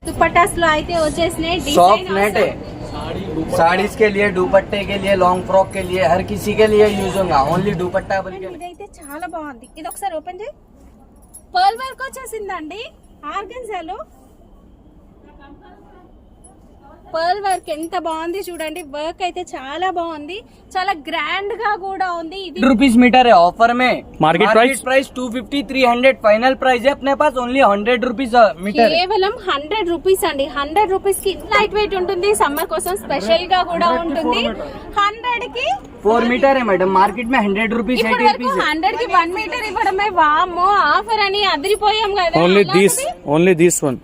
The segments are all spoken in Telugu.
दुपट्टास लो అయితే వచ్చేసినాయి सॉफ्ट नेट है साड़ीज के लिए दुपट्टे के लिए लॉन्ग फ्रॉक के लिए हर किसी के लिए यूज होगा ओनली दुपट्टा बल्कि ఇదైతే చాలా బాగుంది ఇది ఒకసారి ఓపెన్ చేయి పర్ల్ వర్క్ వచ్చేసిందండి ఆర్గన్జాలో పర్ల్ వర్క్ ఎంత బాగుంది చూడండి వర్క్ అయితే చాలా బాగుంది చాలా గ్రాండ్ గా కూడా ఉంది ఇది ₹100 मीटर है ऑफर में मार्केट प्राइस 250 300 फाइनल प्राइस है अपने पास ओनली ₹100 मीटर కేవలం ₹100 అండి ₹100 కి లైట్ వెయిట్ ఉంటుంది సమ్మర్ కోసం స్పెషల్ గా కూడా ఉంటుంది 100 కి 4 मीटर है मैडम मार्केट में ₹100 100 కి 1 మీటర్ ఇవ్వడమే వామ్మో ఆఫర్ అని అదిరిపోయాం కదా ఓన్లీ దిస్ వన్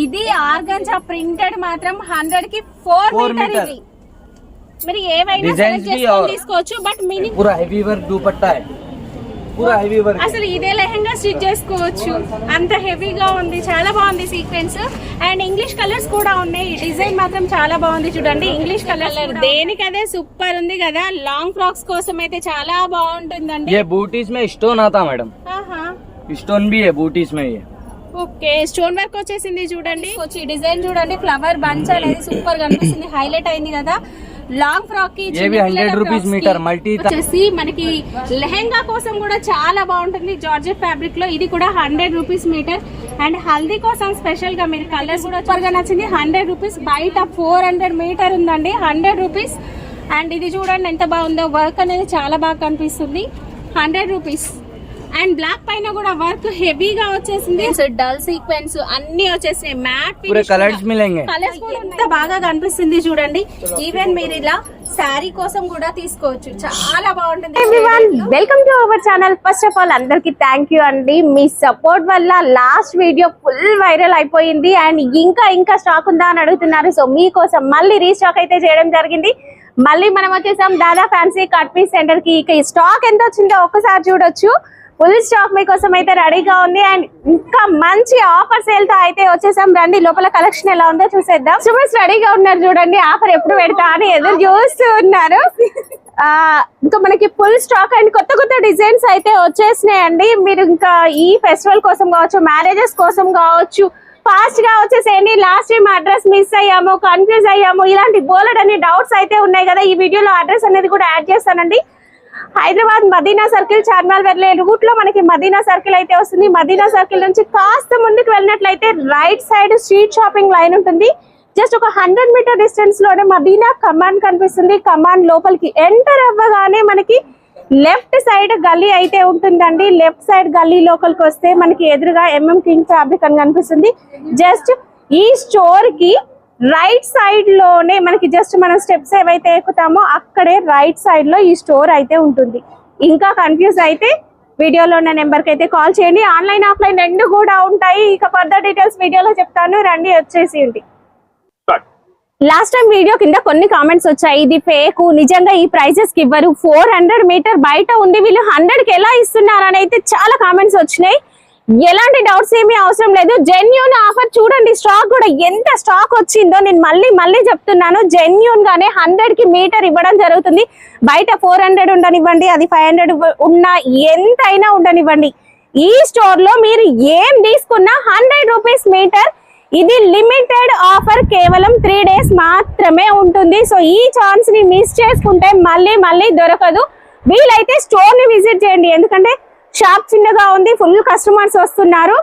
ఇది ఆర్గంజా ప్రింటెడ్ మాత్రం 100 కి 4 మీటర్ ఇది మరి ఏవైనా సెలెక్ట్ చేసుకొని తీసుకోవచ్చు బట్ మినీ पूरा हेवी वर्क दुपट्टा है पूरा हेवी वर्क అసలు ఇదే లెహంగా స్టిచ్ చేసుకోవచ్చు అంత హెవీగా ఉంది చాలా బాగుంది సీక్వెన్స్ అండ్ ఇంగ్లీష్ కలర్స్ కూడా ఉన్నాయి ఈ డిజైన్ మాత్రం చాలా బాగుంది చూడండి ఇంగ్లీష్ కలర్ దేనికదే సూపర్ ఉంది కదా లాంగ్ ఫ్రాక్స్ కోసం అయితే చాలా బాగుంటుందండి ये बूटीज में स्टोन आता मैडम स्टोन भी है बूटीज में ये ఓకే స్టోన్ వర్క్ వచ్చేసింది చూడండి ఈ డిజైన్ చూడండి ఫ్లవర్ బంచ్ అనేది సూపర్ గా అనిపిస్తుంది హైలైట్ అయింది కదా లాంగ్ ఫ్రాక్ కి ₹100 మీటర్ మల్టీ వచ్చేసి మనకి లెహంగా కోసం కూడా చాలా బాగుంటుంది జార్జెట్ ఫ్యాబ్రిక్ లో ఇది కూడా ₹100 మీటర్ అండ్ హల్దీ కోసం స్పెషల్ గా మీరు కలర్స్ కూడా సూపర్ గా నచ్చింది ₹100 బయట 400 మీటర్ ఉందండి ₹100 అండ్ ఇది చూడండి ఎంత బాగుందో వర్క్ అనేది చాలా బాగా కనిపిస్తుంది ₹100 అండ్ బ్లాక్ పైన కూడా వర్క్ హెవీగా వచ్చేసింది డల్ సీక్వెన్స్ అన్ని వచ్చేసినాయి మ్యాట్ కలర్స్ మిలేంగే కలర్స్ కూడా ఎంత బాగా కనిపిస్తుంది చూడండి ఈవెన్ మీరు ఇలా శారీ కోసం కూడా తీసుకోవచ్చు చాలా బాగుంటుంది everyone welcome to our channel first of all అందరికి థ్యాంక్ యూ అండి మీ సపోర్ట్ వల్ల లాస్ట్ వీడియో ఫుల్ వైరల్ అయిపోయింది అండ్ ఇంకా స్టాక్ ఉందా అని అడుగుతున్నారు సో మీకోసం మళ్ళీ రీస్టాక్ అయితే చేయడం జరిగింది మళ్ళీ మనం వచ్చేసాం దాదా ఫ్యాన్సీ కట్ పీస్ సెంటర్ కి ఇక స్టాక్ ఎంత వచ్చిందో ఒక్కసారి చూడొచ్చు ఫుల్ స్టాక్ మీకోసం అయితే రెడీగా ఉంది అండ్ ఇంకా మంచి ఆఫర్ సేల్ తో అయితే వచ్చేసాం రండి లోపల కలెక్షన్ ఎలా ఉందో చూసేద్దాం స్టూడెంట్స్ రెడీగా ఉన్నారు చూడండి ఆఫర్ ఎప్పుడు పెడతా అని ఎదురు చూస్తూ ఉన్నారు ఇంకా మనకి ఫుల్ స్టాక్ అండ్ కొత్త డిజైన్స్ అయితే వచ్చేసినాయండి మీరు ఇంకా ఈ ఫెస్టివల్ కోసం కావచ్చు మ్యారేజెస్ కోసం కావచ్చు ఫాస్ట్ గా వచ్చేసేయండి లాస్ట్ టైం అడ్రస్ మిస్ అయ్యాము కన్ఫ్యూజ్ అయ్యాము ఇలాంటి బోలెడ్ అన్ని డౌట్స్ అయితే ఉన్నాయి కదా ఈ వీడియోలో అడ్రస్ అనేది కూడా యాడ్ చేస్తానండి హైదరాబాద్ మదీనా సర్కిల్ చార్మినార్ వెళ్ళే రూట్ లో మనకి మదీనా సర్కిల్ అయితే వస్తుంది మదీనా సర్కిల్ నుంచి కాస్త ముందుకు వెళ్ళినట్లయితే right side street shopping line ఉంటుంది జస్ట్ ఒక 100 మీటర్ డిస్టెన్స్ లోనే మదీనా కమాండ్ కనిపిస్తుంది కమాండ్ లోపలికి ఎంటర్ అవ్వగానే మనకి లెఫ్ట్ సైడ్ గల్లీ అయితే ఉంటుందండి లెఫ్ట్ సైడ్ గల్లీ లోపలికి వస్తే మనకి ఎదురుగా కింగ్ ఫ్యాబ్రిక్ అని కనిపిస్తుంది జస్ట్ ఈ స్టోర్ కి రైట్ సైడ్ లోనే మనకి జస్ట్ మనం స్టెప్స్ ఏవైతే ఎక్కుతామో అక్కడే రైట్ సైడ్ లో ఈ స్టోర్ అయితే ఉంటుంది ఇంకా కన్ఫ్యూజ్ అయితే వీడియోలో ఉన్న నెంబర్ కి అయితే కాల్ చేయండి ఆన్లైన్ ఆఫ్లైన్ రెండు కూడా ఉంటాయి ఇక ఫర్దర్ డీటెయిల్స్ వీడియోలో చెప్తాను రండి వచ్చేసి లాస్ట్ టైం వీడియో కింద కొన్ని కామెంట్స్ వచ్చాయి ఇది ఫేక్ నిజంగా ఈ ప్రైజెస్ కి ఇవ్వరు 400 మీటర్ బయట ఉంది వీళ్ళు 100 కి ఎలా ఇస్తున్నారు అని అయితే చాలా కామెంట్స్ వచ్చినాయి ఎలాంటి డౌట్స్ ఏమీ అవసరం లేదు జెన్యూన్ ఆఫర్ చూడండి స్టాక్ కూడా ఎంత స్టాక్ వచ్చిందో నేను మళ్ళీ చెప్తున్నాను జెన్యూన్ గానే 100 కి మీటర్ ఇవ్వడం జరుగుతుంది బయట 400 ఉండనివ్వండి అది 500 ఉన్నా ఎంతైనా ఉండనివ్వండి ఈ స్టోర్ లో మీరు ఏం తీసుకున్నా ₹100 మీటర్ ఇది లిమిటెడ్ ఆఫర్ కేవలం 3 డేస్ మాత్రమే ఉంటుంది సో ఈ ఛాన్స్ ని మిస్ చేసుకుంటే మళ్ళీ దొరకదు వీలైతే స్టోర్ ని విజిట్ చేయండి ఎందుకంటే షాప్ చిన్నగా ఉంది ఫుల్ కస్టమర్స్ వస్తున్నారు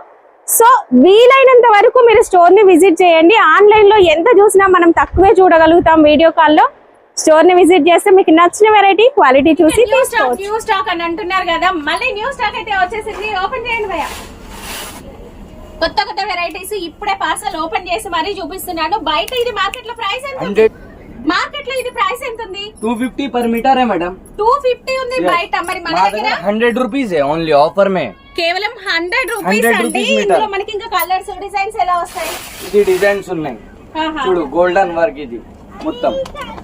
సో వీలైనంత వరకు మీరు స్టోర్ ని విజిట్ చేయండి ఆన్లైన్ లో ఎంత చూసినా మనం తక్కువే చూడగలుగుతాం వీడియో కాల్ లో స్టోర్ ని విజిట్ చేస్తే మీకు నచ్చిన వెరైటీ క్వాలిటీ చూసి న్యూ స్టాక్ అని అంటున్నారు కదా మళ్ళీ న్యూ స్టాక్ అయితే వచ్చేసింది ఓపెన్ చేయండి భయ్యా కొత్త వెరైటీస్ ఇప్పుడే పార్సల్ ఓపెన్ చేసి మరీ చూపిస్తున్నాను బయట ఇది మార్కెట్ లో ప్రైస్ ఎంత మార్కెట్ లో ఇది ప్రైస్ ఎంత ఉంది 250 पर मीटर है मैडम 250 ఉంది బయట మరి మన దగ్గర ₹100 है ओनली ऑफर में కేవలం ₹100 అండి ఇందులో మనకి ఇంకా కలర్స్ డిజైన్స్ ఎలా వస్తాయి ఇది డిజైన్స్ ఉన్నాయి చూడు గోల్డెన్ వర్క్ ఇది మొత్తం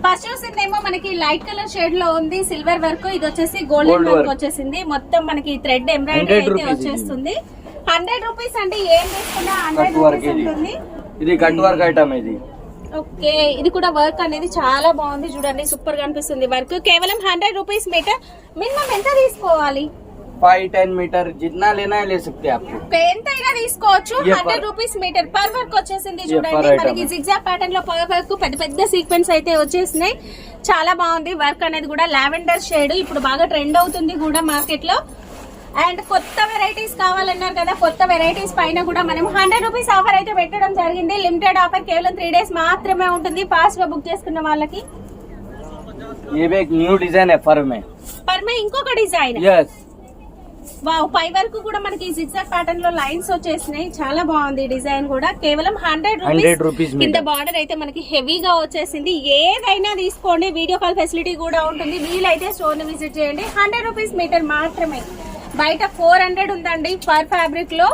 ఫస్ట్ చూసిందేమో మనకి లైట్ కలర్ షేడ్ లో ఉంది సిల్వర్ వర్క్ ఇది వచ్చేసి గోల్డెన్ వర్క్ వచ్చేసింది మొత్తం మనకి థ్రెడ్ ఎంబ్రాయిడరీ అయితే వచ్చేస్తుంది ₹100 అంటే ఏం తీసుకున్నా ₹100 ఉంటుంది ఇది కట్ వర్క్ ఐటమ్ ఇది ఓకే ఇది కూడా వర్క్ అనేది చాలా బాగుంది చూడండి సూపర్ గా అనిపిస్తుంది వర్క్ కేవలం ₹100 మీటర్ మినిమం ఎంత తీసుకోవాలి 5-10 मीटर जितना लेना है ले सकते हैं आपको। ఎంతైనా తీసుకోవచ్చు. ये 100 రూపీస్ మీటర్ పర్ వర్క్ వచ్చేసింది per చూడండి. item. మనకి జిగ్జాగ్ ప్యాటర్న్ లో పర్ వర్క్ పెద్ద పెద్ద సీక్వెన్స్ అయితే వచ్చేసినాయి. చాలా బాగుంది వర్క్ అనేది కూడా. లావెండర్ షేడ్ ఇప్పుడు బాగా ట్రెండ్ అవుతుంది కూడా మార్కెట్ లో. అండ్ కొత్త వెరైటీస్ కావాలన్నారు కదా, కొత్త వెరైటీస్ పైన కూడా మనం 100 రూపీస్ ఆఫర్ అయితే పెట్టడం జరిగింది. లిమిటెడ్ ఆఫర్, కేవలం 3 డేస్ మాత్రమే ఉంటుంది. ఫాస్ట్ గా బుక్ చేసుకున్న వాళ్ళకి. ये भी एक न्यू डिजाइन है फर में। పర్ మే ఇంకొక డిజైన్. यस వావ్, పై వరకు కూడా మనకి జిగ్జాగ్ ప్యాటర్న్ లో లైన్స్ వచ్చేసినాయి. చాలా బాగుంది డిజైన్ కూడా. కేవలం 100 రూపీస్. కింద బార్డర్ అయితే మనకి హెవీగా వచ్చేసింది. ఏదైనా తీసుకోండి, వీడియో కాల్ ఫెసిలిటీ కూడా ఉంటుంది. వీలైతే స్టోర్ ని విజిట్ చేయండి. 100 రూపీస్ మీటర్ మాత్రమే. బయట 400 ఉందండి పర్ ఫ్యాబ్రిక్ లో.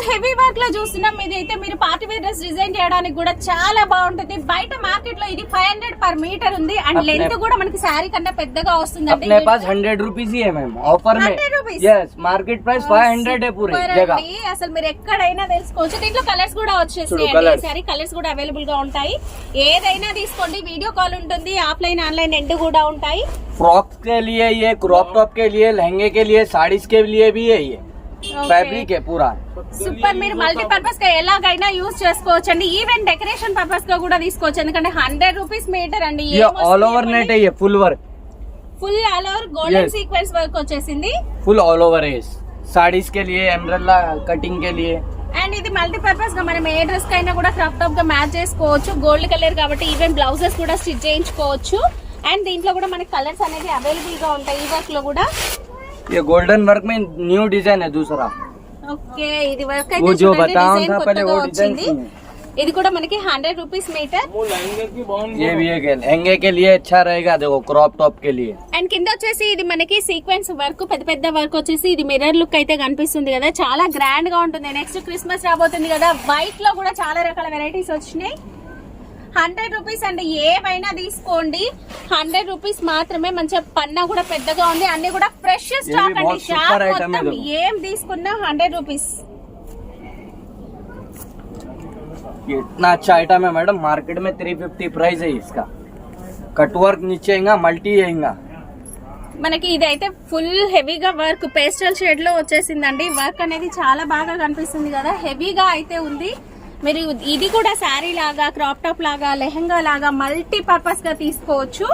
హెవీ వర్క్ లో చూస్తున్నాం. ఇది అయితే మీరు పార్టీ వేర్ డ్రెస్ డిజైన్ చేయడానికి కూడా చాలా బాగుంటుంది. బయట మార్కెట్ లో ఇది 500 పర్ మీటర్ ఉంది. అండ్ లెంత్ కూడా మనకి శారీ కన్నా పెద్దగా వస్తుందండి. अपने पास 100 रुपीज ही है मैम ऑफर में। 100 रुपीस। यस मार्केट प्राइस 500 है पूरी जगह। అసలు మీరు ఎక్కడైనా తెలుసుకోవచ్చు. దీంట్లో కలర్స్ కూడా వచ్చేసాయి. colours. సారీ కలర్స్ కూడా అవైలబుల్ గా ఉంటాయి. ఏదైనా తీసుకోండి. వీడియో కాల్ ఉంటుంది. ఆఫ్లైన్ ఆన్లైన్ రెండు కూడా ఉంటాయి. फ्रॉक्स के लिए ये, क्रॉप टॉप के लिए, लहंगे के लिए, साड़ीज के लिए भी है ये। फैब्रिक है पूरा సూపర్. మీరు మల్టీపర్పస్ గా ఎలాగైనా యూజ్ చేసుకోవచ్చు అండి. ఈవెన్ డెకరేషన్ పర్పస్ గా కూడా తీసుకోవచ్చు. ఎందుకంటే 100 రూపీస్ మీటర్ అండి. ये ऑल ओवर नेट है ये full work. Full all over golden Yes. Sequence work వచ్చేసింది. फुल ऑल ओवर है साड़ीज के लिए, एम्ब्रेला कटिंग के लिए। అండ్ ఇది మల్టీపర్పస్ గా మనం ఏ డ్రెస్ కైనా కూడా క్రాప్ టాప్ గా మ్యాచ్ చేసుకోవచ్చు. గోల్డ్ కలర్ కాబట్టి ఈవెన్ బ్లౌజెస్ కూడా స్టిచ్ చేయించుకోవచ్చు. అండ్ దీంట్లో కూడా మనకి కలర్స్ అనేది అవైలబుల్ గా ఉంటాయి. ఈ వర్క్ లో కూడా. ये गोल्डन वर्क में न्यू डिजाइन है दूसरा। ఓకే, ఇది వర్క్ वो అయితే जो చూడండి, बताया డిజైన్ था पहले కొత్తగా वो डिजाइन వచ్చింది. ఇది కూడా మనకి 100 రూపీస్ మీటర్. ये भी है लहंगे के लिए अच्छा रहेगा। देखो क्रॉप टॉप के लिए। అండ్ కింద వచ్చేసి ఇది మనకి సీక్వెన్స్ వర్క్, పెద్ద పెద్ద వర్క్ వచ్చేసి ఇది మిర్రర్ లుక్ అయితే కనిపిస్తుంది కదా. చాలా గ్రాండ్ గా ఉంటుంది. నెక్స్ట్ క్రిస్మస్ రాబోతుంది కదా. వైట్ లో కూడా చాలా రకాల వెరైటీస్ వచ్చినాయి. 100 రూపీస్ అండి. ఏవైనా తీసుకోండి. 100 రూపీస్ మాత్రమే. మంచిగా పన్నా కూడా పెద్దగా ఉంది. అన్ని కూడా ఫ్రెష్ స్టాక్ అండి. बहुत షాప్ super item మొత్తం है ఏం తీసుకున్నా 100 రూపీస్. ये इतना अच्छा आइटम है मैडम। मार्केट में 350 प्राइस है इसका। कटवर्क नीचे आएगा, मल्टी आएगा। మనకి ఇదైతే ఫుల్ హెవీగా వర్క్ పేస్టల్ షేడ్ లో వచ్చేసిందండి. వర్క్ అనేది చాలా బాగా కనిపిస్తుంది కదా. హెవీగా అయితే ఉంది. మీరు ఇది కూడా శారీ లాగా, క్రాప్ టాప్ లాగా, లెహంగా లాగా మల్టీ పర్పస్ గా తీసుకోవచ్చు.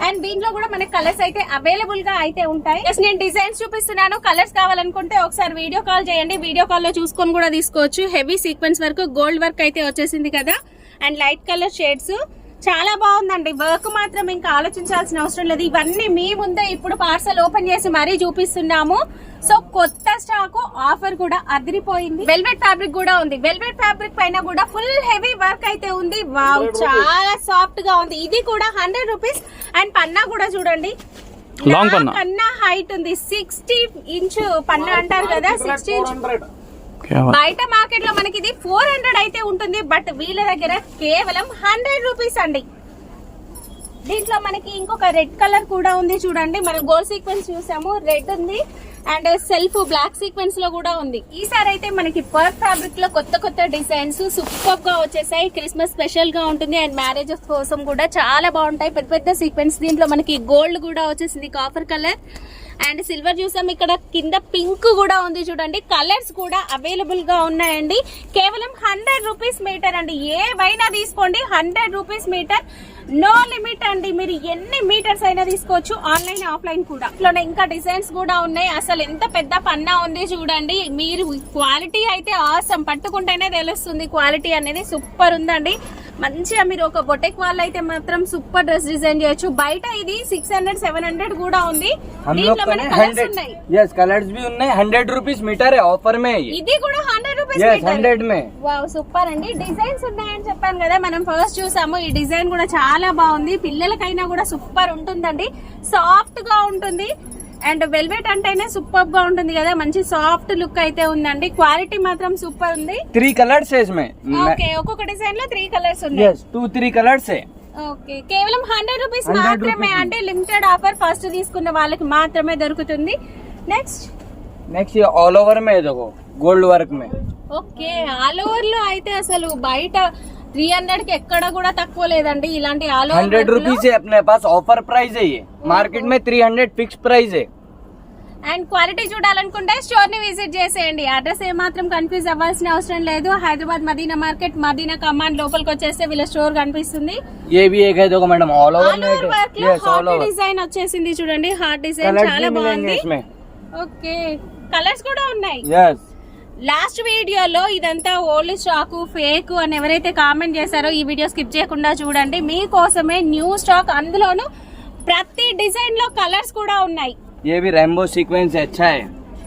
అండ్ దీంట్లో కూడా మనకి కలర్స్ అయితే అవైలబుల్ గా అయితే ఉంటాయి. నేను డిజైన్స్ చూపిస్తున్నాను. కలర్స్ కావాలనుకుంటే ఒకసారి వీడియో కాల్ చేయండి. వీడియో కాల్ లో చూసుకొని కూడా తీసుకోవచ్చు. Heavy sequence work, gold work అయితే వచ్చేసింది కదా. అండ్ లైట్ కలర్ షేడ్స్ చాలా బాగుందండి. వర్క్ మాత్రం ఇంకా ఆలోచించాల్సిన అవసరం లేదు. ఇవన్నీ మీ ముందే ఇప్పుడు పార్సల్ ఓపెన్ చేసి మరీ చూపిస్తున్నాము. సో కొత్త స్టాక్ ఆఫర్ కూడా అదిరిపోయింది. వెల్వెట్ ఫ్యాబ్రిక్ కూడా ఉంది. వెల్వెట్ ఫ్యాబ్రిక్ పైన కూడా ఫుల్ హెవీ వర్క్ అయితే ఉంది. వావ్, చాలా సాఫ్ట్ గా ఉంది. ఇది కూడా 100 రూపీస్. అండ్ పన్నా కూడా చూడండి, లాంగ్ పన్నా కన్నా హైట్ ఉంది. 60 ఇంచ్ పన్నా అంటారు కదా, 60 ఇంచ్. బయట మార్కెట్ లో మనకి ఇది 400 అయితే ఉంటుంది. బట్ వీళ్ళ దగ్గర కేవలం 100 రూపీస్ అండి. దీంట్లో మనకి ఇంకొక రెడ్ కలర్ కూడా ఉంది చూడండి. మనం గోల్డ్ సీక్వెన్స్ చూసాము, రెడ్ ఉంది. అండ్ సెల్ఫ్ బ్లాక్ సీక్వెన్స్ లో కూడా ఉంది. ఈసారి అయితే మనకి పర్ ఫ్యాబ్రిక్ లో కొత్త కొత్త డిజైన్స్ సూపర్ గా వచ్చేసాయి. క్రిస్మస్ స్పెషల్ గా ఉంటుంది. అండ్ మ్యారేజ్ కోసం కూడా చాలా బాగుంటాయి. పెద్ద పెద్ద సీక్వెన్స్. దీంట్లో మనకి గోల్డ్ కూడా వచ్చేసింది, కాపర్ కలర్ అండ్ సిల్వర్ చూసాం. ఇక్కడ కింద పింక్ కూడా ఉంది చూడండి. కలర్స్ కూడా అవైలబుల్ గా ఉన్నాయండి. కేవలం 100 రూపీస్ మీటర్ అండి. ఏవైనా తీసుకోండి. 100 రూపీస్ మీటర్. నో లిమిట్ అండి. మీరు ఎన్ని మీటర్స్ అయినా తీసుకోవచ్చు. ఆన్లైన్ ఆఫ్లైన్ కూడా. ఇట్లోనే ఇంకా డిజైన్స్ కూడా ఉన్నాయి. అసలు ఎంత పెద్ద పన్నా ఉంది చూడండి. మీరు క్వాలిటీ అయితే ఆసమ్. పట్టుకుంటేనే తెలుస్తుంది క్వాలిటీ అనేది. సూపర్ ఉందండి. మంచిగా మీరు ఒక బొటెక్ వాళ్ళు అయితే మాత్రం సూపర్ డ్రెస్ డిజైన్ చేయొచ్చు. బయట ఇది 600, 700 కూడా ఉంది. దీంట్లో మనకి కలర్స్ ఉన్నాయి. यस कलर्स भी ఉన్నాయి. 100 रुपीस मीटर है ऑफर में। ఇది కూడా 100 రూపీస్. यस 100 में। వావ్, సూపర్ అండి. డిజైన్స్ ఉన్నాయని చెప్పాను కదా, మనం ఫస్ట్ చూసాము. ఈ డిజైన్ కూడా చాలా బాగుంది. పిల్లలకైనా కూడా సూపర్ ఉంటుందండి. సాఫ్ట్ గా ఉంటుంది. అండ్ వెల్వెట్ అంటేనే సూపర్ గా ఉంటుంది కదా. మంచి సాఫ్ట్ లుక్ అయితే ఉందండి. క్వాలిటీ మాత్రం సూపర్ ఉంది. 3 कलर्स है इसमें। ఓకే, ఒక్కొక్క డిజైన్ లో 3 కలర్స్ ఉన్నాయి. यस 2-3 कलर्स है। ఓకే, కేవలం 100 రూపీస్ 100 మాత్రమే. rupees. అంటే లిమిటెడ్ ఆఫర్. ఫస్ట్ తీసుకున్న వాళ్ళకి మాత్రమే దొరుకుతుంది. నెక్స్ట్ ये ऑल ओवर में है देखो, गोल्ड वर्क में। ఓకే, ఆల్ ఓవర్ లో అయితే అసలు బయట 300 కి ఎక్కడ కూడా తక్కువ లేదండి. ఇలాంటి ఆల్ ఓవర్ 100 रुपीस है अपने पास। ऑफर प्राइस है ये। मार्केट में 300 फिक्स प्राइस है। అండ్ క్వాలిటీ చూడాలనుకుంటే స్టోర్ ని విజిట్ చేసేయండి. అడ్రస్ ఏమాత్రం కన్ఫ్యూజ్ అవ్వాల్సిన అవసరం లేదు. హైదరాబాద్ మదీనా మార్కెట్, మదీనా కమాండ్ లోపలికి వచ్చేస్తే వీళ్ళ స్టోర్ కనిపిస్తుంది. ये भी एक है देखो madam, all over network లో yes all heart over design వచ్చేసింది చూడండి. హార్ట్ డిజైన్ कलर्स చాలా भी मिलेंगे బాగుంది. इसमें ఓకే, కలర్స్ కూడా ఉన్నాయి. यस. లాస్ట్ వీడియోలో ఇదంతా ఓల్డ్ స్టాక్ ఫేక్ అని ఎవరైతే కామెంట్ చేశారో ఈ వీడియో స్కిప్ చేయకుండా చూడండి. మీకోసమే న్యూ స్టాక్, అందులోను ప్రతి డిజైన్ లో కలర్స్ కూడా ఉన్నాయి. ये भी रेनबो सीक्वेंस अच्छा है,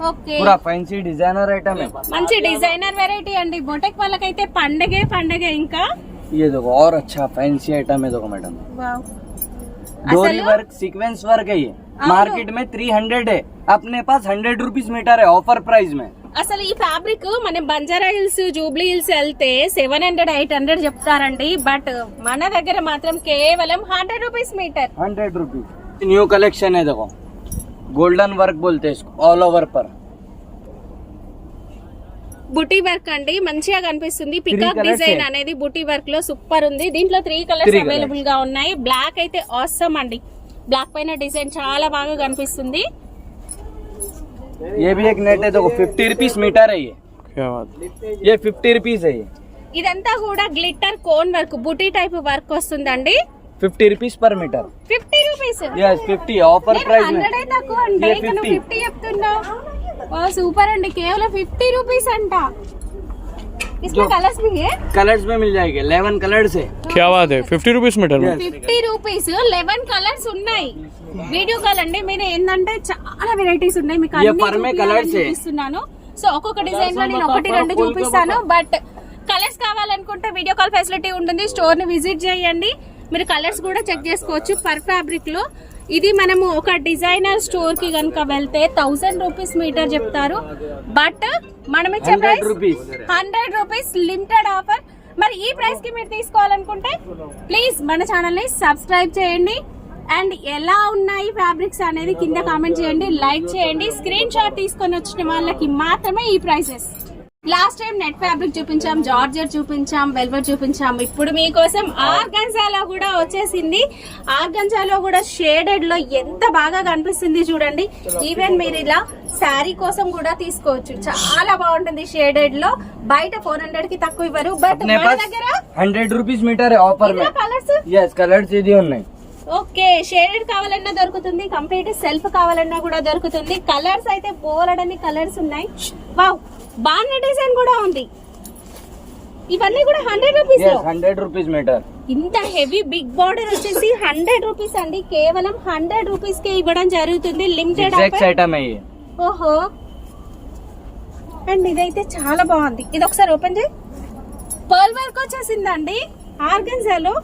ఓకే, पूरा फैंसी डिजाइनर आइटम है. మంచి డిజైనర్ వెరైటీ అండి. బొటెక్ వాళ్ళకైతే పండగే ఇంకా. ये देखो और अच्छा फैंसी आइटम है देखो मैडम, వావ్, डोरी అసలు वर्क सीक्वेंस वर्क है ये. అవును. मार्केट में 300 है, अपने पास 100 रुपीज मीटर है ऑफर प्राइस में. అసలు ఈ ఫ్యాబ్రిక్ మనం బంజారా హిల్స్, జూబ్లీ హిల్స్ వెళ్తే 700 800 చెప్తారండి. బట్ మన దగ్గర మాత్రం కేవలం 100 rupees metre. 100 rupees. New collection है देखो, गोल्डन वर्क बोलते हैं इसको, ऑल ओवर पर బుటీ వర్క్ అండి, మంచిగా కనిపిస్తుంది. పికాక్ colours డిజైన్ ఏ. అనేది బుటీ వర్క్ లో సూపర్ ఉంది. దీంట్లో 3 కలర్స్ Three అవైలబుల్ గా ఉన్నాయి. బ్లాక్ అయితే ఆసమ్ అండి, బ్లాక్ పైన డిజైన్ చాలా బాగా కనిపిస్తుంది. ये भी एक नेट है देखो, 50 रुपीज मीटर है ये. क्या बात. ये 50 रुपीज है ये, ఇదంతా కూడా గ్లిట్టర్ కోన్ వర్క్, బుటీ టైప్ వర్క్ వస్తుందండి. 50 रुपीज पर metre. 50 rupees. Yes 50 offer price में. 100 తక్కువ అంటే ये ఇంకా నువ్వు 50. 50 చెప్తున్నావు. వా సూపర్ అండి, కేవలం 50 రూపీస్ అంట. इसमें जो- कलर्स भी है. कलर्स में मिल जाएंगे, 11 कलर्स है. क्या बात है. 50 रुपीस मीटर में. Yes. 50 రూపీస్ 11 కలర్స్ ఉన్నాయి. వీడియో కాల్ అండి, మీరు ఏంటంటే చాలా వెరైటీస్ ఉన్నాయి. మీకు ये అన్ని पर में చూపియాలని colours है. చూపిస్తున్నాను. సో ఒక్కొక్క డిజైన్ లో నేను 1 2 చూపిస్తాను. బట్ కలర్స్ కావాలనుకుంటే వీడియో కాల్ ఫెసిలిటీ ఉంటుంది. స్టోర్ ని విజిట్ చేయండి, మీరు కలర్స్ కూడా చెక్ చేసుకోవచ్చు. పర్ ఫ్యాబ్రిక్ లో ఇది మనము ఒక డిజైనర్ స్టోర్ కి గనుక వెళ్తే 1000 రూపీస్ మీటర్ చెప్తారు. బట్ మనం ఇచ్చే 100 price rupees. 100 rupees limited offer. మరి ఈ ప్రైస్ కి మీరు తీసుకోవాలనుకుంటే ప్లీజ్ మన ఛానల్ ని సబ్స్క్రైబ్ చేయండి. అండ్ ఎలా ఉన్నాయి ఫ్యాబ్రిక్స్ అనేది కింద కామెంట్ చేయండి, లైక్ చేయండి. స్క్రీన్ షాట్ తీసుకొని వచ్చిన వాళ్ళకి మాత్రమే ఈ prices. Last time net fabric చూపించాం, జార్జెట్ చూపించాం, వెల్వెట్ చూపించాం. ఇప్పుడు మీకోసం ఆర్గంజాలో కూడా వచ్చేసింది. ఆర్గంజాలో కూడా షేడెడ్ లో ఎంత బాగా కనిపిస్తుంది చూడండి. ఈవెన్ మీరు ఇలా శారీ కోసం కూడా తీసుకోవచ్చు, చాలా బాగుంటుంది. షేడెడ్ లో బయట 400 కి తక్కువ ఇవ్వరు. బట్ अपने మన पास దగ్గర 100 रुपीज मीटर है ऑफर में. కలర్స్ यस कलर्स ఇది ఉన్నాయి. ఓకే, షేడెడ్ కావాలన్నా దొరుకుతుంది, కంప్లీట్ సెల్ఫ్ కావాలన్నా కూడా దొరుకుతుంది. కలర్స్ అయితే బోలెడన్ని కలర్స్ ఉన్నాయి. వావ్, బాగున్న డిజైన్ కూడా ఉంది. ఇవన్నీ కూడా 100 రూపీస్ यस 100 रुपीज मीटर. ఇంత హెవీ బిగ్ బార్డర్ వచ్చేసి 100 రూపీస్ అండి. కేవలం 100 రూపీస్ కే ఇవ్వడం జరుగుతుంది. లిమిటెడ్ एग्जैक्ट आइटम है ये. ఓహో, అండ్ ఇదైతే చాలా బాగుంది. ఇది ఒకసారి ఓపెన్ చేయి. పర్ల్ వర్క్ వచ్చేసిందండి ఆర్గన్జాలో.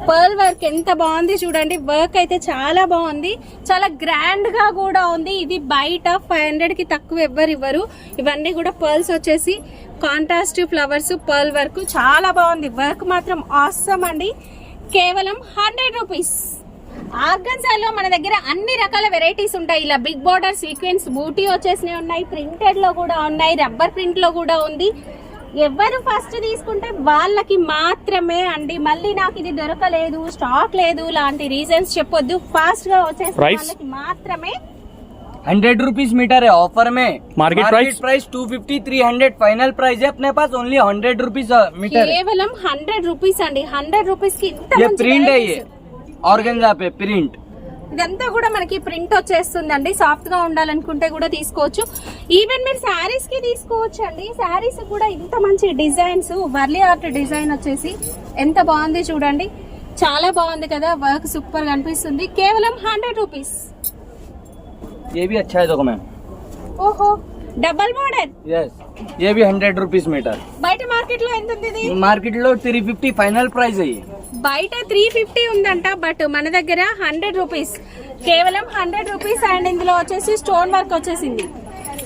పర్ల్ వర్క్ ఎంత బాగుంది చూడండి. వర్క్ అయితే చాలా బాగుంది, చాలా గ్రాండ్ గా కూడా ఉంది. ఇది బయట 500 కి తక్కువ ఎవ్వరు ఇవ్వరు. ఇవన్నీ కూడా పర్ల్స్ వచ్చేసి కాంట్రాస్ట్ ఫ్లవర్స్, పర్ల్ వర్క్ చాలా బాగుంది. వర్క్ మాత్రం ఆసమ్ అండి. కేవలం 100 రూపీస్. ఆర్గన్జాలో మన దగ్గర అన్ని రకాల వెరైటీస్ ఉంటాయి. ఇలా బిగ్ బార్డర్ సీక్వెన్స్ బూటీ వచ్చేసినవి ఉన్నాయి, ప్రింటెడ్ లో కూడా ఉన్నాయి, రబ్బర్ ప్రింట్ లో కూడా ఉంది. ఎవరు ఫస్ట్ తీసుకుంటే వాళ్ళకి మాత్రమే అండి. మళ్ళీ నాకు ఇది దొరకలేదు, స్టాక్ లేదు లాంటి రీజన్స్ చెప్పొద్దు. ఫాస్ట్ గా వచ్చేసి Price? వాళ్ళకి మాత్రమే 100 रुपीज मीटर है ऑफर में. Market price? 250 300 फाइनल प्राइस है. अपने पास ओनली 100 रुपीज मीटर है. కేవలం 100 రూపీస్ అండి. 100 రూపీస్ కి ఇంత ये మంచి प्रिंट है, varieties. ये ऑर्गेन्जा पे प्रिंट. ఇదంతా కూడా మనకి ప్రింట్ వచ్చేస్తుందండి. సాఫ్ట్ గా ఉండాలనుకుంటే కూడా తీసుకోవచ్చు. ఈవెన్ మీరు శారీస్ కి తీసుకోవచ్చు అండి. శారీస్ కూడా ఇంత మంచి డిజైన్స్, వర్లీ ఆర్ట్ డిజైన్ వచ్చేసి ఎంత బాగుంది చూడండి. చాలా బాగుంది కదా, వర్క్ సూపర్ కనిపిస్తుంది. కేవలం 100 రూపీస్. ये भी अच्छा है देखो मैम. ఓహో, డబల్ మోడల్. यस ये भी 100 रुपीज मीटर. బయట మార్కెట్ లో ఎంత ఉంది ఇది? मार्केट लो 350 फाइनल प्राइस है ये. బయట 350 ఉందంట, బట్ మన దగ్గర 100 రూపీస్. కేవలం 100 రూపీస్. అండ్ ఇందులో వచ్చేసి స్టోన్ వర్క్ వచ్చేసింది.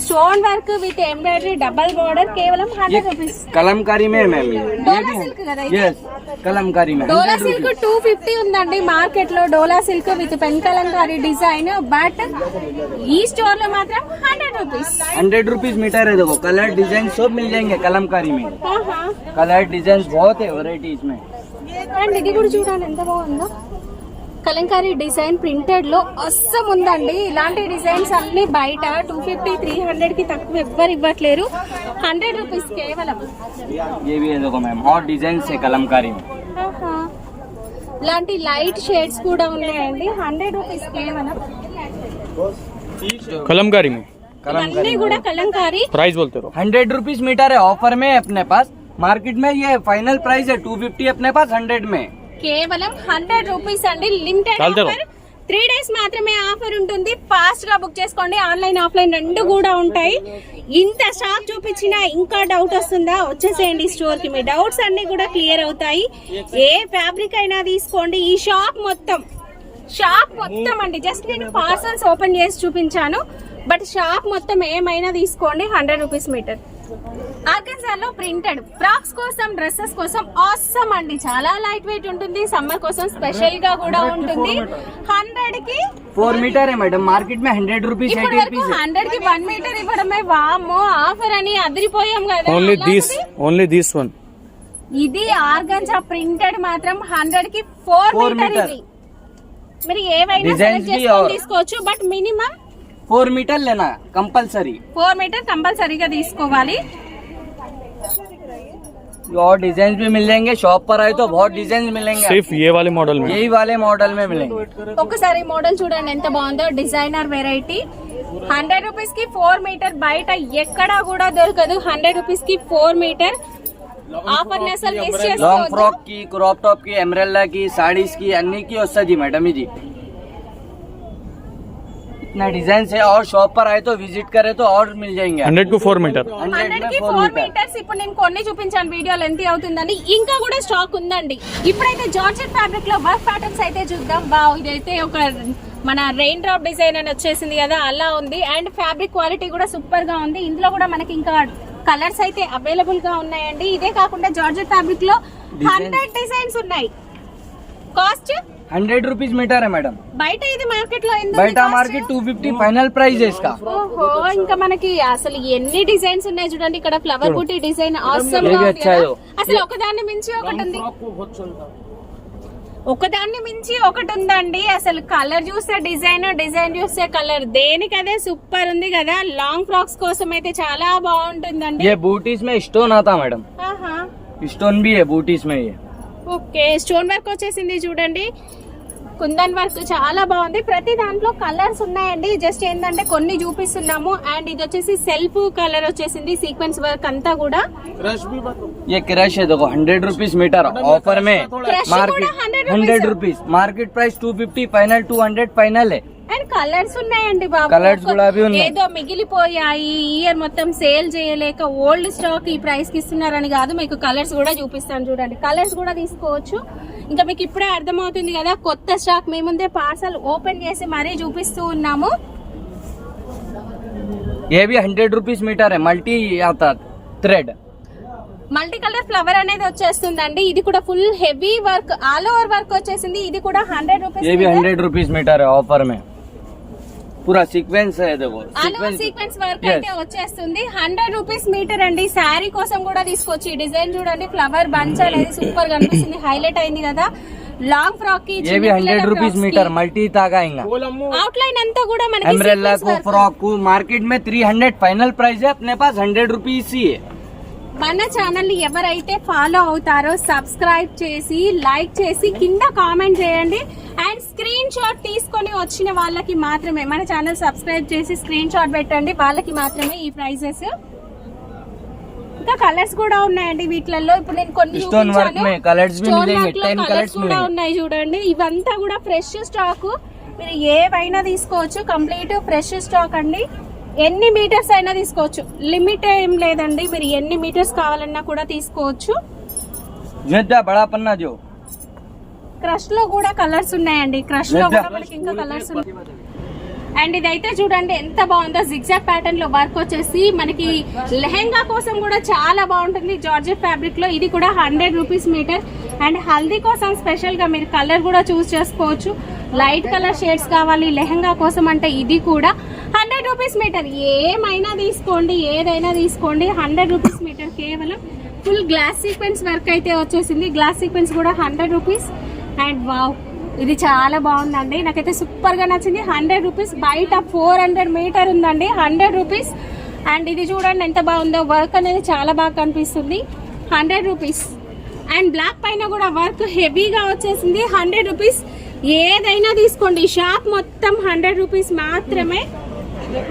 Stone work with embroidery, double border. కేవలం 100 రూపీస్. कलमकारी में है मैम ये. डोला सिल्क కదా ఇది? यस कलमकारी में డోలా 100 సిల్క్ रुपीज. 250 ఉందండి మార్కెట్ లో. Dola silk with pen Kalamkari design. But ఈ స్టోర్ లో మాత్రం 100 రూపీస్. 100 रुपीज मीटर है देखो. कलर डिजाइन सब मिल जाएंगे कलमकारी में. ఆహా. कलर डिजाइन बहुत है वैरायटी इसमें. అండ్ ఇది కూడా చూడండి ఎంత బాగుందో. కలంకారీ డిజైన్ ప్రింటెడ్ లో అస్సం ఉందండి. ఇలాంటి డిజైన్స్ అన్ని బయట 250 300 కి తక్కువ ఎవ్వరు ఇవ్వట్లేరు. 100 రూపీస్ కేవలం. ये भी है देखो मैम और डिजाइन से कलमकारी में ఆహా. ఇలాంటి లైట్ షేడ్స్ కూడా ఉన్నాయండి. 100 రూపీస్ కేవలం. कलमकारी में ఇవన్నీ కూడా కలంకారీ. प्राइस बोलते रहो. 100 रुपीज मीटर है ऑफर में अपने पास. मार्केट में ये फाइनल प्राइस है 250 अपने पास 100 में. కేవలం 100 రూపీస్ అండి. లిమిటెడ్ చాలు ఆఫర్. 3 డేస్ మాత్రమే ఆఫర్ ఉంటుంది. ఫాస్ట్ గా బుక్ చేసుకోండి. ఆన్లైన్ ఆఫ్లైన్ రెండు కూడా ఉంటాయి. ఇంత స్టాక్ చూపించినా ఇంకా డౌట్ వస్తుందా, వచ్చేసేయండి స్టోర్ కి. మీ డౌట్స్ అన్ని కూడా క్లియర్ అవుతాయి. ఏ ఫ్యాబ్రిక్ అయినా తీసుకోండి. ఈ షాప్ మొత్తం అండి. జస్ట్ నేను పార్సల్స్ ఓపెన్ చేసి చూపించాను. బట్ షాప్ మొత్తం ఏమైనా తీసుకోండి. 100 రూపీస్ మీటర్. ఆర్గన్జాలో ప్రింటెడ్ ఫ్రాక్స్ కోసం, డ్రెస్సెస్ కోసం ఆసమ్ అండి. చాలా లైట్ వెయిట్ ఉంటుంది. సమ్మర్ కోసం స్పెషల్ గా కూడా ఉంటుంది. 100 కి 4 मीटर है मैडम. मार्केट में 100 रुपीज 80 रुपीज 100 కి 1 మీటర్ ఇవ్వడమే వామ్మో ఆఫర్ అని అదిరిపోయాం కదా. Only అలాంటిది this one. ఇది ఆర్గన్జా ప్రింటెడ్ మాత్రం 100 కి 4 మీటర్. ఇది మీరు ఏవైనా Designs సెలెక్ట్ भी చేసుకొని और- తీసుకోవచ్చు. బట్ మినిమం 4 मीटर लेना कंपलसरी. 4 మీటర్ కంపల్సరీగా తీసుకోవాలి. और डिजाइन भी मिल जाएंगे. शॉप पर आए तो बहुत डिजाइन मिलेंगे. सिर्फ ये वाले मॉडल में. यही वाले मॉडल में मिलेंगे. ఒక్కసారి మోడల్ చూడండి ఎంత బాగుందో. Designer variety. 100 రూపీస్ కి 4 మీటర్. బయట ఎక్కడా కూడా దొరకదు. 100 రూపీస్ కి 4 మీటర్. ఆఫర్ ని అసలు మిస్ लॉन्ग చేసుకోవద్దు. फ्रॉक की, क्रॉप टॉप की, एम्ब्रेला की, साड़ीज की अन्नी की वस्तु मैडम जी. इतना डिजाइन है और शॉप पर आए तो विजिट करे तो और मिल जाएंगे. 100 को 4 मीटर. 100 కి 4 మీటర్స్. ఇప్పుడు నేను కొన్ని చూపించాను. వీడియోలు ఎంత అవుతుందని. ఇంకా కూడా స్టాక్ ఉందండి. ఇప్పుడైతే జార్జెట్ ఫ్యాబ్రిక్ లో వర్క్ ప్యాటర్న్స్ అయితే చూద్దాం. వావ్, ఇదైతే ఒక మన రెయిన్ డ్రాప్ డిజైన్ అని వచ్చేసింది కదా, అలా ఉంది. అండ్ ఫ్యాబ్రిక్ క్వాలిటీ కూడా సూపర్ గా ఉంది. ఇందులో కూడా మనకి ఇంకా కలర్స్ అయితే అవైలబుల్ గా ఉన్నాయండి. ఇదే కాకుండా జార్జెట్ ఫ్యాబ్రిక్ లో 100 డిజైన్స్ ఉన్నాయి. కాస్ట్ 100 रुपीज मीटर है मैडम. బయట ఇది మార్కెట్ లో ఎంత? बैठा मार्केट 250 फाइनल प्राइस है इसका. ఓహో, ఇంకా మనకి అసలు ఎన్ని డిజైన్స్ ఉన్నాయి చూడండి. ఇక్కడ ఫ్లవర్ బూటీ డిజైన్ ఆసమ్ గా ये भी ఉంది अच्छा కదా. है वो. అసలు ఒకదాన్ని మించి ఒకటి ఉంది. ఒకదాన్ని మించి ఒకటి ఉందండి. అసలు కలర్ చూస్తే డిజైన్ చూస్తే కలర్, దేనికదే సూపర్ ఉంది కదా. లాంగ్ ఫ్రాక్స్ కోసం అయితే చాలా బాగుంటుందండి. ये बूटीज में स्टोन आता मैडम. ఆహా. स्टोन भी है बूटीज में. ये ఓకే, స్టోన్ వర్క్ వచ్చేసింది చూడండి. కుందన్ వర్క్ చాలా బాగుంది. ప్రతి దాంట్లో కలర్స్ ఉన్నాయండి. జస్ట్ ఏంటంటే కొన్ని చూపిస్తున్నాము. అండ్ ఇది వచ్చేసి సెల్ఫ్ కలర్ వచ్చేసింది. సీక్వెన్స్ వర్క్ అంతా కూడా. ये क्रश है देखो 100 रुपीज मीटर ऑफर में. Crush मार्केट కూడా 100 100 rupees. Market price 250 final 200 final है. అండ్ కలర్స్ ఉన్నాయండి బాబు. Colours కూడా అవి ఉన్నాయి. ఏదో మిగిలిపోయాయి ఈ ఇయర్ మొత్తం సేల్ చేయలేక ఓల్డ్ స్టాక్ ఈ ప్రైస్ కి ఇస్తున్నారని కాదు. మీకు కలర్స్ కూడా చూపిస్తాను చూడండి. కలర్స్ కూడా తీసుకోవచ్చు. ఇంకా మీకు ఇప్పుడే అర్థమవుతుంది కదా, కొత్త స్టాక్ మీ ముందే పార్సల్ ఓపెన్ చేసి మరీ చూపిస్తూ ఉన్నాము. ये भी 100 रुपीज मीटर है. मल्टी आता थ्रेड. మల్టీ కలర్ ఫ్లవర్ అనేది వచ్చేస్తుందండి. ఇది కూడా full heavy work, all over work వచ్చేసింది. ఇది కూడా 100 రూపీస్. ये भी 100 रुपीज मीटर है ऑफर में. पूरा सीक्वेंस है देखो. ఆల్ ఓవర్ సీక్వెన్స్ వర్క్ అయితే వచ్చేస్తుంది. 100 రూపీస్ మీటర్ అండి. శారీ కోసం కూడా తీసుకోవచ్చు. ఈ డిజైన్ చూడండి, ఫ్లవర్ బంచ్ అనేది సూపర్ గా అనిపిస్తుంది. హైలైట్ అయింది కదా. లాంగ్ ఫ్రాక్ కి, ये भी 100 रुपीज मीटर मल्टी तागा आएगा. అవుట్ లైన్ అంతా కూడా మనకి एम्ब्रेला sequence को, work. फ्रॉक को मार्केट में 300 फाइनल प्राइस है. अपने पास 100 रुपीज ही है. మన ఛానల్ ని ఎవరైతే ఫాలో అవుతారో సబ్స్క్రైబ్ చేసి, లైక్ చేసి, కింద కామెంట్ చేయండి. అండ్ స్క్రీన్ షాట్ తీసుకొని వచ్చిన వాళ్ళకి మాత్రమే, మన ఛానల్ సబ్స్క్రైబ్ చేసి స్క్రీన్ షాట్ పెట్టండి, వాళ్ళకి మాత్రమే ఈ ప్రైజెస్. ఇంకా కలర్స్ కూడా ఉన్నాయండి వీటిలలో. ఇప్పుడు నేను కొన్ని Stone work में colours भी Stone मिलेंगे, work లో 10 colours colours కూడా मिलेंगे. ఉన్నాయి చూడండి. ఇవంతా కూడా ఫ్రెష్ స్టాక్. మీరు ఏవైనా తీసుకోవచ్చు. కంప్లీట్ ఫ్రెష్ స్టాక్ అండి. ఎన్ని మీటర్స్ అయినా తీసుకోవచ్చు. లిమిట్ ఏం లేదండి. మీరు ఎన్ని మీటర్స్ కావాలన్నా కూడా తీసుకోవచ్చు. जो बड़ा पन्ना जो క్రష్ లో కూడా కలర్స్ ఉన్నాయండి. క్రష్ లో కూడా మనకి ఇంకా కలర్స్ ఉన్నాయి. అండ్ ఇదైతే చూడండి ఎంత బాగుందో. జిగ్జాగ్ ప్యాటర్న్ లో వర్క్ వచ్చేసి మనకి లెహెంగా కోసం కూడా చాలా బాగుంటుంది. జార్జెట్ ఫ్యాబ్రిక్ లో ఇది కూడా 100 రూపీస్ మీటర్. అండ్ హల్దీ కోసం స్పెషల్ గా మీరు కలర్ కూడా చూస్ చేసుకోవచ్చు. లైట్ కలర్ షేడ్స్ కావాలి లెహెంగా కోసం అంటే ఇది కూడా 100 రూపీస్ మీటర్. ఏమైనా తీసుకోండి, ఏదైనా తీసుకోండి. 100 రూపీస్ మీటర్ కేవలం. ఫుల్ గ్లాస్ సీక్వెన్స్ వర్క్ అయితే వచ్చేసింది. గ్లాస్ సీక్వెన్స్ కూడా 100 రూపీస్. అండ్ వావ్, ఇది చాలా బాగుందండి, నాకైతే సూపర్ గా నచ్చింది. 100 రూపీస్, బయట 400 మీటర్ ఉందండి, 100 రూపీస్. అండ్ ఇది చూడండి ఎంత బాగుందో, వర్క్ అనేది చాలా బాగా కనిపిస్తుంది. 100 రూపీస్. అండ్ బ్లాక్ పైన కూడా వర్క్ హెవీగా వచ్చేసింది. 100 రూపీస్. ఏదైనా తీసుకోండి, షాప్ మొత్తం 100 రూపీస్ మాత్రమే.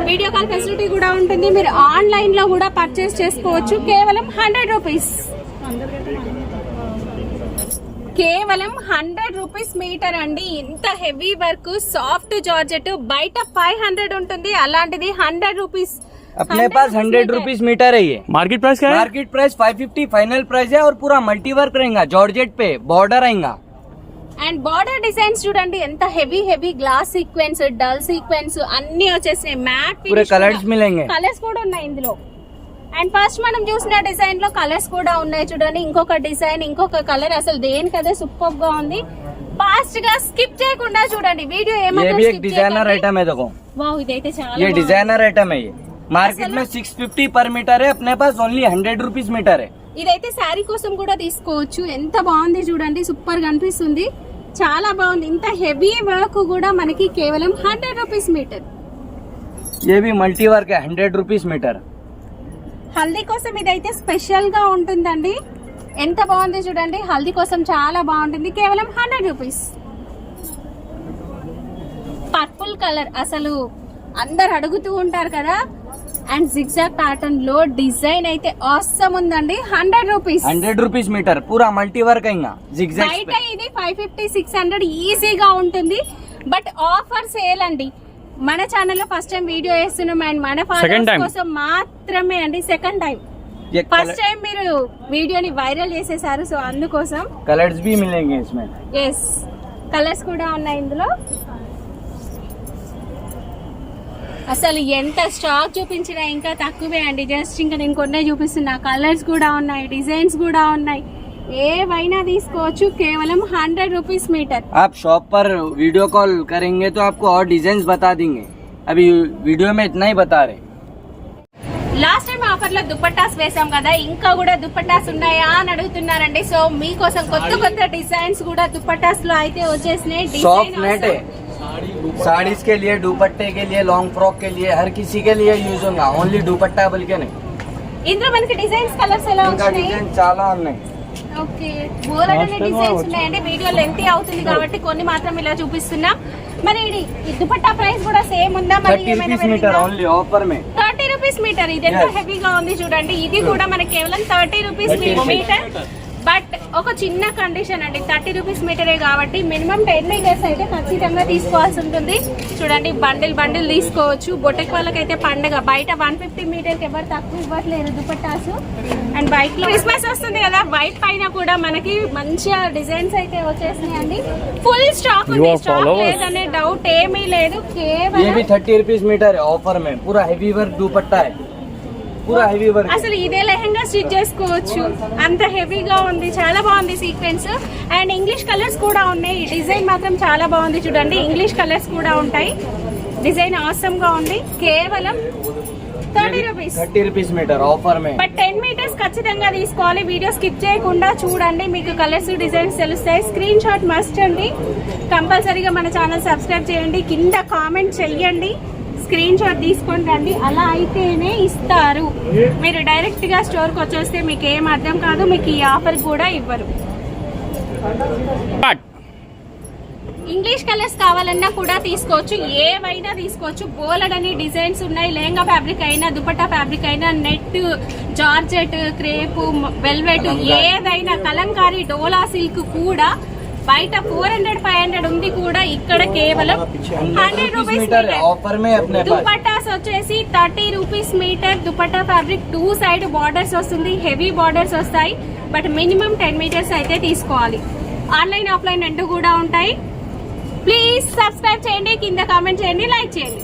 వీడియో కాల్ ఫెసిలిటీ కూడా ఉంటుంది, మీరు ఆన్లైన్ లో కూడా పర్చేస్ చేసుకోవచ్చు. కేవలం 100 రూపీస్. కేవలం 100 రూపీస్ మీటర్ అండి. ఇంత హెవీ వర్క్, సాఫ్ట్ జార్జెట్ బయట 500 ఉంటుంది, అలాంటిది 100 రూపీస్. अपने पास 100 रुपीज मीटर है ये. मार्केट प्राइस क्या है? मार्केट प्राइस 550 फाइनल प्राइस है और पूरा मल्टी वर्क रहेगा, जॉर्जेट पे बॉर्डर आएगा. అండ్ బార్డర్ డిజైన్స్ చూడండి ఎంత heavy heavy, glass sequence, dull sequence అన్ని వచ్చేసినాయి. మ్యాట్ पूरे कलर्स मिलेंगे. కలర్స్ కూడా ఉన్నాయి ఇందులో. అండ్ ఫస్ట్ మనం చూసిన డిజైన్ లో కలర్స్ కూడా ఉన్నాయి చూడండి. ఇంకొక డిజైన్, ఇంకొక కలర్, అసలు దేనికదే సూపర్ గా ఉంది. ఫాస్ట్ గా స్కిప్ చేయకుండా చూడండి వీడియో. ये ఏమంటే भी एक डिजाइनर आइटम है, देखो వావ్, ఇదైతే చాలా ये डिजाइनर आइटम है. ये मार्केट में 650 पर मीटर है, अपने पास ओनली 100 रुपीज मीटर है. ఇదైతే శారీ కోసం కూడా తీసుకోవచ్చు. ఎంత బాగుంది చూడండి, సూపర్ గా అనిపిస్తుంది, చాలా బాగుంది. ఇంత హెవీ వర్క్ కూడా మనకి కేవలం 100 రూపీస్ మీటర్. ये भी मल्टी वर्क है, 100 रुपीज मीटर. హల్దీ కోసం ఇదైతే స్పెషల్ గా ఉంటుందండి. ఎంత బాగుంది చూడండి, హల్దీ కోసం చాలా బాగుంటుంది. కేవలం 100 రూపీస్. పర్పుల్ కలర్ అసలు అందరు అడుగుతూ ఉంటారు కదా. అండ్ జిగ్జాగ్ ప్యాటర్న్ లో డిజైన్ అయితే ఆసమ్ ఉందండి. 100 రూపీస్. 100 रुपीज मीटर, पूरा मल्टी वर्क आएगा जिगजैग బయట पे. ఇది 550 600 ఈజీగా ఉంటుంది. బట్ ఆఫర్ సేల్ అండి. మన ఛానల్లో ఫస్ట్ టైం వీడియో వేస్తున్నాం అండ్ మన Second ఫాలోవర్స్ time. కోసం మాత్రమే అండి. Second time. ये ఫస్ట్ టైం మీరు వీడియోని వైరల్ చేసేసారు, సో అందుకోసం. कलर्स भी मिलेंगे इसमें. ఎస్, కలర్స్ కూడా ఉన్నాయి ఇందులో. అసలు ఎంత స్టాక్ చూపించినా ఇంకా తక్కువే అండి. జస్ట్ ఇంకా నేను కొన్నే చూపిస్తున్నా. కలర్స్ కూడా ఉన్నాయి, డిజైన్స్ కూడా ఉన్నాయి, ఏవైనా తీసుకోవచ్చు. కేవలం 100 రూపీస్ మీటర్. आप शॉप पर वीडियो कॉल करेंगे तो आपको और डिजाइन बता देंगे, अभी वीडियो में इतना ही बता रहे. లాస్ట్ టైం ఆఫర్ లో దుపట్టాస్ వేసాం కదా, ఇంకా కూడా దుపట్టాస్ ఉన్నాయా అని అడుగుతున్నారండి. సో మీకోసం కొత్త కొత్త డిజైన్స్ కూడా దుపట్టాస్ లో అయితే వచ్చేసినాయి. सॉफ्ट नेट है, साड़ीज के लिए, दुपट्टे के लिए, लॉन्ग फ्रॉक के लिए, हर किसी के लिए यूज होगा. ओनली दुपट्टा बोल के नहीं, ఇందులో మనకి డిజైన్స్ కలర్స్ ఎలా इनका వచ్చినాయి? डिजाइन చాలా ఉన్నాయి. ఓకే, బోలెడన్ని డిజైన్స్ ఉన్నాయండి. వీడియో లెంతీ అవుతుంది కాబట్టి కొన్ని మాత్రం ఇలా చూపిస్తున్నా. మరి ఈ దుపట్టా ప్రైస్ కూడా సేమ్ ఉందా? మరి 30 ఏమైనా रुपीज मीटर ओनली ऑफर में. 30 రూపీస్ మీటర్. ఇది ఎంత Yes. హెవీగా ఉంది చూడండి. ఇది కూడా మనకి కేవలం 30 రూపీస్ 30 rupees. మీటర్. బట్ ఒక చిన్న కండిషన్ అండి, 30 రూపీస్ మీటరే కాబట్టి మినిమం 10 మీటర్స్ అయితే ఖచ్చితంగా తీసుకోవాల్సి ఉంటుంది. చూడండి, బండిల్ బండిల్ తీసుకోవచ్చు. బొటెక్ వాళ్ళకైతే పండగ. బయట 150 మీటర్కి ఎవరు తక్కువ ఇవ్వట్లేదు దుపట్టాసు. అండ్ బైక్ లో క్రిస్మస్ వస్తుంది కదా, బైక్ పైన కూడా మనకి మంచిగా డిజైన్స్ అయితే వచ్చేసినాయండి. ఫుల్ స్టాక్ ఉంది, You are స్టాక్ followers. లేదనే డౌట్ ఏమీ లేదు. ये కేవలం भी 30 रुपीज मीटर है ऑफर में. पूरा हैवी वर्क दुपट्टा है, पूरा हैवी वर्क. అసలు ఇదే లెహంగా స్టిచ్ చేసుకోవచ్చు, అంత హెవీగా ఉంది. చాలా బాగుంది సీక్వెన్స్. అండ్ ఇంగ్లీష్ కలర్స్ కూడా ఉన్నాయి. ఈ డిజైన్ మాత్రం చాలా బాగుంది చూడండి. ఇంగ్లీష్ కలర్స్ కూడా ఉంటాయి. డిజైన్ ఆసమ్ గా ఉంది. కేవలం 30 రూపీస్. 30 रुपीज मीटर ऑफर में. బట్ 10 మీటర్స్ ఖచ్చితంగా తీసుకోవాలి. వీడియో స్కిప్ చేయకుండా చూడండి, మీకు కలర్స్ డిజైన్స్ తెలుస్తాయి. స్క్రీన్ షాట్ మస్ట్ అండి. కంపల్సరీగా మన ఛానల్ సబ్స్క్రైబ్ చేయండి, కింద కామెంట్ చెయ్యండి, స్క్రీన్ షాట్ తీసుకొని రండి. అలా అయితేనే ఇస్తారు. మీరు డైరెక్ట్ గా స్టోర్ కి వచ్చేస్తే మీకు ఏం అర్థం కాదు, మీకు ఈ ఆఫర్ కూడా ఇవ్వరు. But ఇంగ్లీష్ కలర్స్ కావాలన్నా కూడా తీసుకోవచ్చు, ఏవైనా తీసుకోవచ్చు. బోలెడని డిజైన్స్ ఉన్నాయి. లెహంగా ఫ్యాబ్రిక్ అయినా, దుపట్టా ఫ్యాబ్రిక్ అయినా, నెట్, జార్జెట్, క్రేప్, వెల్వెట్, ఏదైనా, కలంకారీ, డోలా సిల్క్ కూడా బయట 400-500 ఉంది కూడా, ఇక్కడ కేవలం 100 రూపీస్ मीटर है ऑफर में अपने पास. దుపట్టాస్ వచ్చేసి 30 rupees metre. Dupatta fabric 2 side borders వస్తుంది, హెవీ బార్డర్స్ వస్తాయి. బట్ మినిమం 10 మీటర్స్ అయితే తీసుకోవాలి. ఆన్లైన్ ఆఫ్లైన్ రెండు కూడా ఉంటాయి. ప్లీజ్ సబ్స్క్రైబ్ చేయండి, కింద కామెంట్ చేయండి, లైక్ చేయండి.